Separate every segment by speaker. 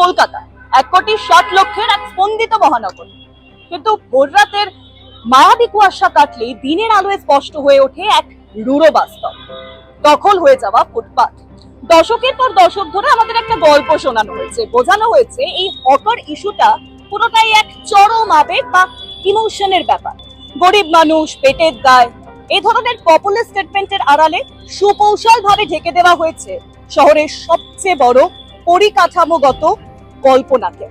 Speaker 1: কলকাতা 1,60,00,000 এক স্পন্দিত মহানগর, কিন্তু ভোররাতের মায়াবী কুয়াশা কাটলেই দিনের আলোয় স্পষ্ট হয়ে ওঠে এক রূঢ় বাস্তব। দখল হয়ে যাওয়া ফুটপাত। দশকের পর দশক ধরে আমাদের একটা গল্প শোনানো হয়েছে, বোঝানো হয়েছে এই হকার ইস্যুটা পুরোটাই এক চরম আবেগ বা ইমোশনের ব্যাপার। গরিব মানুষ, পেটের দায়, এই ধরনের পপুলার স্টেটমেন্টের আড়ালে সুকৌশল ভাবে ঢেকে দেওয়া হয়েছে শহরের সবচেয়ে বড় পরিকাঠামোগত কল্পনাকে।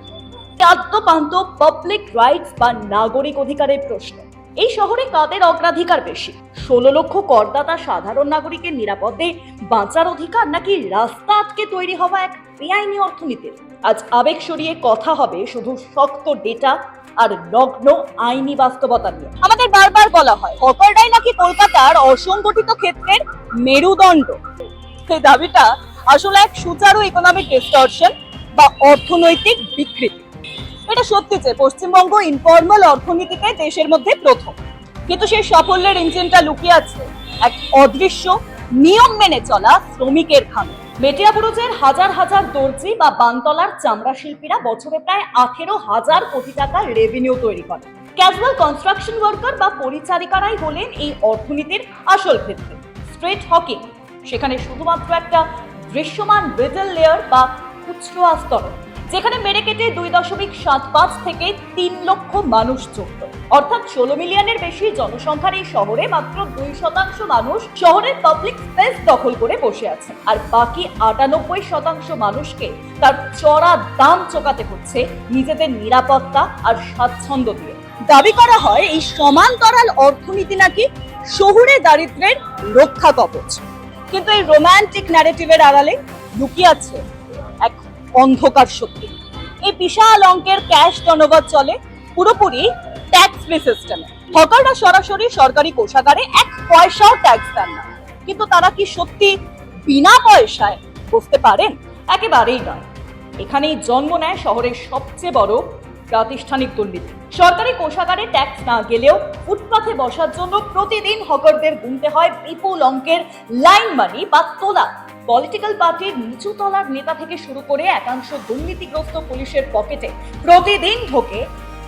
Speaker 1: আদ্যপান্ত পাবলিক রাইটস বা নাগরিক অধিকারের প্রশ্ন। এই শহরে কাদের অগ্রাধিকার বেশি? 16 লক্ষ করদাতা সাধারণ নাগরিকের নিরাপদে বাঁচার অধিকার, নাকি রাস্তা আটকে তৈরি হওয়া এক বেআইনি অর্থনীতির? আজ আবেগ সরিয়ে কথা হবে শুধু শক্ত ডেটা আর নগ্ন আইনি বাস্তবতা নিয়ে। আমাদের বারবার বলা হয় হকাররাই নাকি কলকাতার অসংগঠিত ক্ষেত্রের মেরুদণ্ড। এই দাবিটা আসলে এক সুচারু ইকোনমিক ডিস্টরশন বা অর্থনৈতিক বিকৃতি। এটা সত্যি যে পশ্চিমবঙ্গ ইনফর্মাল অর্থনীতিতে দেশের মধ্যে প্রথম, কিন্তু সেই সাফল্যের ইঞ্জিনটা লুকিয়ে আছে এক অদৃশ্য নিয়ম মেনে চলা শ্রমিকের খামে। মেটিয়াবুরুজের হাজার হাজার দর্জি বা বানতলার চামড়া শিল্পীরা বছরে প্রায় 18,000 কোটি টাকার রেভিনিউ তৈরি করে। ক্যাজুয়াল কনস্ট্রাকশন ওয়ার্কার বা পরিচারিকারাই হলেন এই অর্থনীতির আসল ভিত্তি। স্ট্রিট হকিং, সেখানে শুধুমাত্র একটা দৃশ্যমান মিডল লেয়ার বা খুচরো আস্তরণ, যেখানে মেরে কেটে 2.75 থেকে 3 লক্ষ মানুষ যুক্ত। অর্থাৎ 16 মিলিয়নের বেশি জনসংখ্যার এই শহরে মাত্র 2% মানুষ শহরের পাবলিক স্পেস দখল করে বসে আছে, আর বাকি 98% মানুষকে তার চড়া দাম চোকাতে হচ্ছে নিজেদের নিরাপত্তা আর স্বাচ্ছন্দ্য দিয়ে। দাবি করা হয় এই সমান্তরাল অর্থনীতি নাকি শহুরে দারিদ্র্যের রক্ষা কবচ, কিন্তু এই রোমান্টিক ন্যারেটিভের আড়ালে লুকিয়ে আছে এক অন্ধকার শক্তি। এই বিশাল অঙ্কের ক্যাশ টার্নওভার চলে পুরোপুরি ট্যাক্স ফ্রি সিস্টেমে। হকাররা সরাসরি সরকারি কোষাগারে 1 পয়সাও ট্যাক্স দেন না, কিন্তু তারা কি সত্যি বিনা পয়সায় বসতে পারেন? একেবারেই নয়। এখানেই জন্ম নেয় শহরের সবচেয়ে বড় প্রাতিষ্ঠানিক দুর্নীতি। সরকারি কোষাগারে ট্যাক্স না গেলেও ফুটপাথে বসার জন্য প্রতিদিন হকারদের গুনতে হয় বিপুল অঙ্কের লাইন মানি বা তোলা। পলিটিক্যাল পার্টির নিচু তলার নেতা থেকে শুরু করে একাংশ দুর্নীতিগ্রস্ত পুলিশের পকেটে প্রতিদিন ঢোকে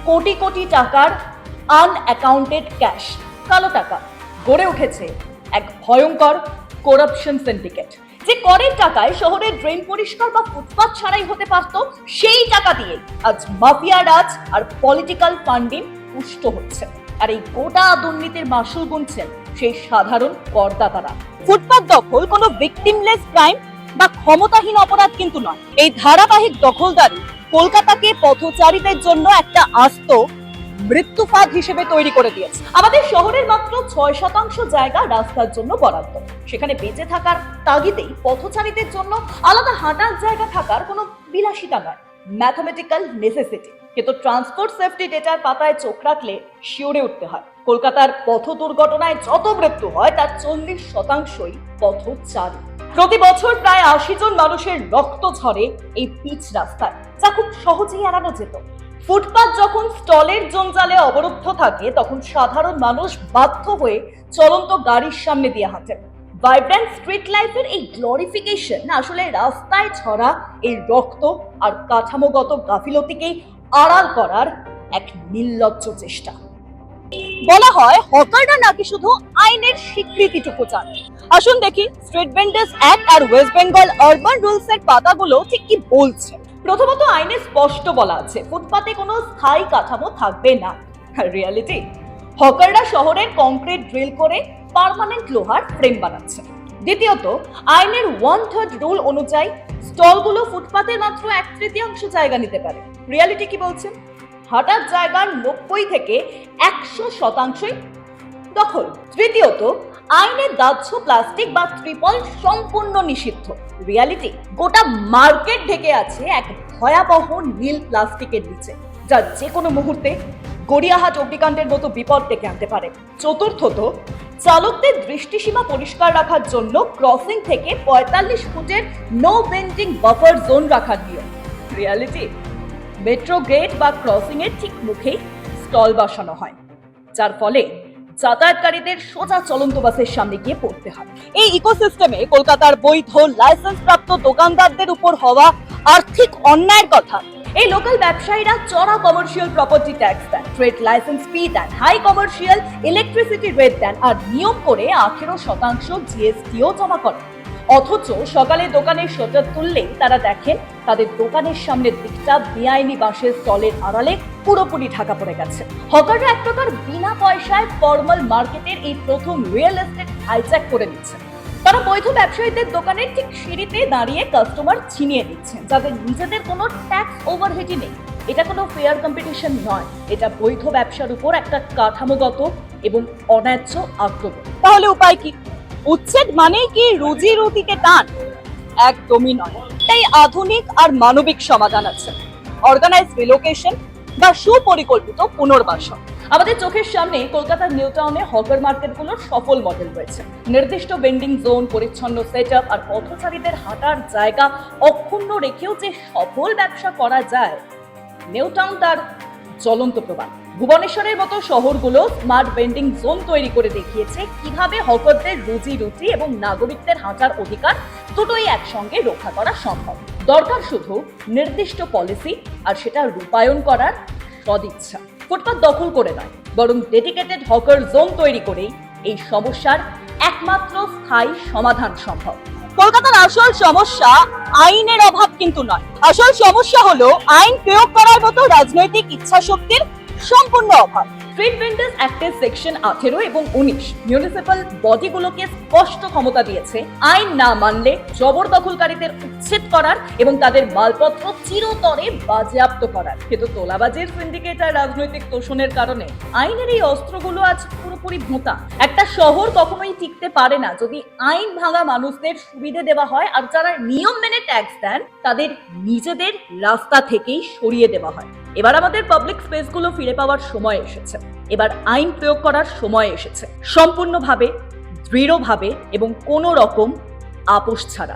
Speaker 1: কোটি কোটি টাকার আনঅ্যাকাউন্টেড ক্যাশ, কালো টাকা। গড়ে উঠেছে এক ভয়ঙ্কর করাপশন সিন্ডিকেট, যে করের টাকায় শহরের ড্রেন পরিষ্কার বা ফুটপাথ ছাড়াই হতে পারত, সেই টাকা দিয়ে আজ মাফিয়া রাজ আর পলিটিক্যাল ফান্ডিং পুষ্ট হচ্ছে। আর এই গোটা দুর্নীতির মাসুল গুনছেন সেই সাধারণ করদাতারা। ফুটপাথ দখল কোনো ভিকটিমলেস ক্রাইম বা ক্ষমতাহীন অপরাধ কিন্তু নয়। এই ধারাবাহিক দখলদারি কলকাতাকে পথচারীদের জন্য একটা আস্ত মৃত্যুফাঁদ হিসেবে তৈরি করে দিয়েছে। আমাদের শহরের মাত্র 6% জায়গা রাস্তার জন্য বরাদ্দ। সেখানে বেঁচে থাকার তাগিদেই পথচারীদের জন্য আলাদা হাঁটার জায়গা থাকার কোনো বিলাসিতা নয়, ম্যাথমেটিক্যাল নেসেসিটি। কিন্তু ট্রান্সপোর্ট সেফটি ডেটার পাতায় চোখ রাখলে শিউরে উঠতে হয়। কলকাতার পথ দুর্ঘটনায় যত মৃত্যু হয় তার 40%ই পথচারী। প্রতি বছর প্রায় 80 জন মানুষের রক্ত ঝরে এই পিচ রাস্তায়, যা খুব সহজেই এড়ানো যেত। ফুটপাত যখন স্টলের জঞ্জালে অবরুদ্ধ থাকে, তখন সাধারণ মানুষ বাধ্য হয়ে চলন্ত গাড়ির সামনে দিয়ে হাঁটেন। ভাইব্রেন্ট স্ট্রিট লাইফের এই গ্লোরিফিকেশন আসলে রাস্তায় ছড়া এই রক্ত আর কাঠামোগত গাফিলতিকেই আড়াল করার এক নির্লজ্জ চেষ্টা। বলা হয় হকাররা নাকি শুধু আইনের স্বীকৃতিটুকু চান। আসুন দেখি স্ট্রিট ভেন্ডার্স অ্যাক্ট আর ওয়েস্ট বেঙ্গল আরবান রুলস এর পাতাগুলো ঠিক কি বলছে। প্রথমত আইনে স্পষ্ট বলা আছে ফুটপাতে কোনো স্থায়ী কাঠামো থাকবে না। রিয়ালিটি, হকাররা শহরের কংক্রিট ড্রিল করে পার্মানেন্ট লোহার ফ্রেম বানাচ্ছে। দ্বিতীয়ত আইনের 1/3 রুল অনুযায়ী স্টলগুলো ফুটপাতের মাত্র 1/3 জায়গা নিতে পারে। রিয়ালিটি কি বলছে? হাঁটার জায়গার 90 থেকে 100% দখল। তৃতীয়ত আইনে দাহ্য প্লাস্টিক বা ত্রিপল সম্পূর্ণ নিষিদ্ধ। রিয়ালিটি, গোটা মার্কেট ঢেকে আছে এক ভয়াবহ নীল প্লাস্টিকের নিচে, যা যে কোনো মুহূর্তে গড়িয়াহাট অগ্নিকাণ্ডের মতো বিপদ ডেকে আনতে পারে। চতুর্থত চালকদের দৃষ্টিসীমা পরিষ্কার রাখার জন্য ক্রসিং থেকে 45 ফুটের নো বেন্ডিং বাফার জোন রাখার নিয়ম। রিয়ালিটি, মেট্রো গেট বা ক্রসিং এর ঠিক মুখেই স্টল বসানো হয়, যার ফলে যাতায়াতকারীদের সোজা চলন্ত বাসের সামনে গিয়ে পড়তে হয়। এই ইকোসিস্টেমে কলকাতার বৈধ লাইসেন্স প্রাপ্ত দোকানদারদের উপর হওয়া আর্থিক অন্যায়ের কথা। এই লোকাল ব্যবসায়ীরা চড়া কমার্শিয়াল প্রপার্টি ট্যাক্স দেন, ট্রেড লাইসেন্স ফি দেন, high commercial electricity rate then, আর নিয়ম করে 18% জিএসটিও জমা করেন। অথচ সকালে দোকানের শাটার তুললেই তারা দেখেন তাদের দোকানের সামনের দিকটা বেআইনি বাঁশের স্টলের আড়ালে পুরোপুরি ঢাকা পড়ে গেছে। হকাররা এক প্রকার বিনা পয়সায় ফর্মাল মার্কেটের এই প্রথম রিয়েল এস্টেট হাইজ্যাক করে নিচ্ছেন। তারা বৈধ ব্যবসায়ীদের দোকানের ঠিক সিঁড়িতে দাঁড়িয়ে কাস্টমার ছিনিয়ে নিচ্ছেন, যাদের নিজেদের কোনো ট্যাক্স ওভারহেডই নেই। এটা কোনো ফেয়ার কম্পিটিশন নয়, এটা বৈধ ব্যবসার উপর একটা কাঠামোগত এবং অন্যায্য আক্রমণ। তাহলে উপায় কি? উচ্ছেদ মানেই কি রুজি রুটিকে টান? একদমই নয়। তাই আধুনিক আর মানবিক সমাধান আছে, অর্গানাইজ রিলোকেশন বা সুপরিকল্পিত পুনর্বাসন। আমাদের চোখের সামনে কলকাতার নিউ টাউনে হকার মার্কেটগুলোর সফল মডেল রয়েছে। নির্দিষ্ট ভেন্ডিং জোন, পরিচ্ছন্ন সেটআপ আর পথচারীদের হাঁটার জায়গা অক্ষুণ্ণ রেখেও যে সফল ব্যবসা করা যায়, নিউ টাউন তার জ্বলন্ত প্রমাণ। ভুবনেশ্বরের মতো শহরগুলো স্মার্ট ভেন্ডিং জোন তৈরি করে দেখিয়েছে কিভাবে হকারদের রুজি রুটি এবং নাগরিকদের হাঁটার অধিকার দুটোই একসঙ্গে রক্ষা করা সম্ভব। দরকার শুধু নির্দিষ্ট পলিসি আর সেটা রূপায়ণ করার সদিচ্ছা। ফুটপাত দখল করে নয়, বরং ডেডিকেটেড হকার জোন তৈরি করেই এই সমস্যার একমাত্র স্থায়ী সমাধান সম্ভব। কলকাতার আসল সমস্যা আইনের অভাব কিন্তু নয়, আসল সমস্যা হলো আইন প্রয়োগ করার মতো রাজনৈতিক ইচ্ছাশক্তির সম্পূর্ণ অভাব। স্ট্রিট ভেন্ডার্স অ্যাক্টের সেকশন 18 এবং 19 মিউনিসিপাল বডিগুলোকে স্পষ্ট ক্ষমতা দিয়েছে আইন না মানলে জবরদখলকারীদের উচ্ছেদ করার এবং তাদের মালপত্র চিরতরে বাজেয়াপ্ত করার। কিন্তু তোলাবাজির সিন্ডিকেট আর রাজনৈতিক তোষণের কারণে আইনের এই অস্ত্রগুলো আজ পুরোপুরি ভোঁতা। একটা শহর কখনোই টিকতে পারে না যদি আইন ভাঙা মানুষদের সুবিধে দেওয়া হয় আর যারা নিয়ম মেনে ট্যাক্স দেন তাদের নিজেদের রাস্তা থেকেই সরিয়ে দেওয়া হয়। এবার আমাদের পাবলিক স্পেসগুলো ফিরে পাওয়ার সময় এসেছে। এবার আইন প্রয়োগ করার সময় এসেছে, সম্পূর্ণভাবে, দৃঢ়ভাবে এবং কোনো রকম আপোষ ছাড়া।